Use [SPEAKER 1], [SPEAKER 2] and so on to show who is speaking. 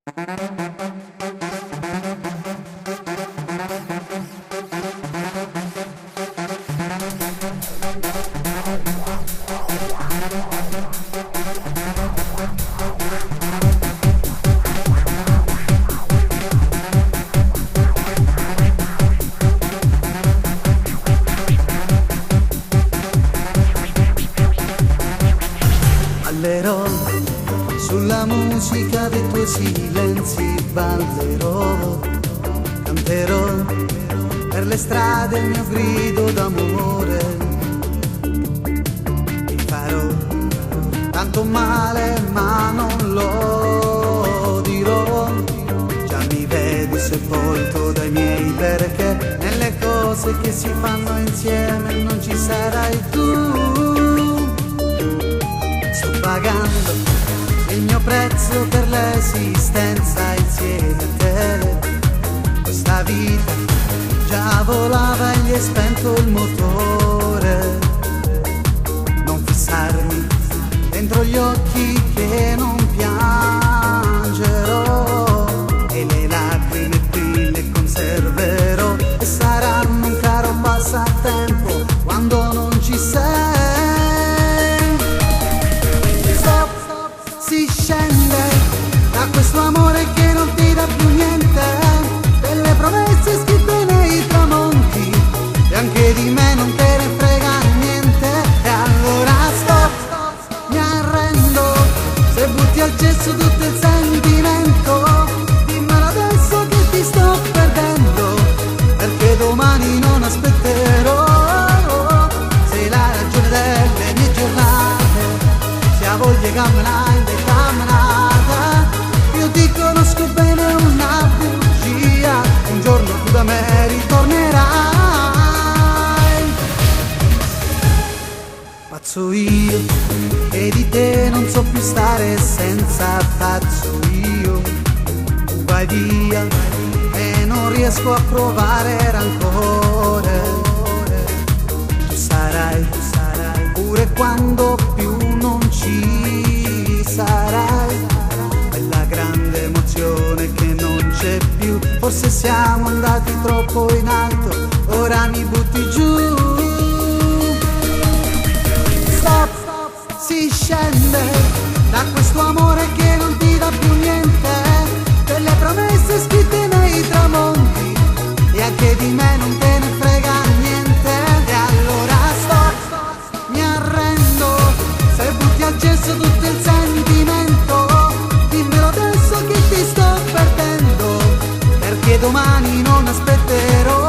[SPEAKER 1] Ballerò sulla musica dei tuoi silenzi, ballerò, canterò per le strade il mio grido d'amore. Ti farò tanto male ma non lo dirò. Già mi vedi sepolto dai miei perché nelle cose che si fanno insieme non ci sarai tu. Sto pagando il mio prezzo per l'esistenza insieme a te. Questa vita già volava e gli è spento il motore. Non fissarmi dentro gli occhi che non piangerò, e le lacrime qui le conserverò e saranno un caro passatempo quando non ci sei. Si scende da questo amore che non ti dà più niente, delle promesse scritte nei tramonti, e anche di me non te ne frega niente. E allora stop, mi arrendo, se butti al gesso tutto il sentimento, dimmelo adesso che ti sto perdendo, perché domani non aspetterò. Sei la ragione delle mie giornate, se ha voglia cammina in camminata. Io ti conosco bene, una bugia, un giorno tu da me ritornerai. Pazzo io, che di te non so più stare senza. Pazzo io, tu vai via e non riesco a provare rancore. Tu sarai pure quando più non ci sarai. Quella grande emozione che non c'è più, forse siamo andati troppo in alto, ora mi butti giù. Stop, si scende da questo amore che non ti dà più niente, delle promesse scritte nei tramonti, e anche di me non te ne frega niente. E allora stop, mi arrendo, se butti al gesso tutto il sentimento, dimmelo adesso che ti sto perdendo, perché domani non aspetterò.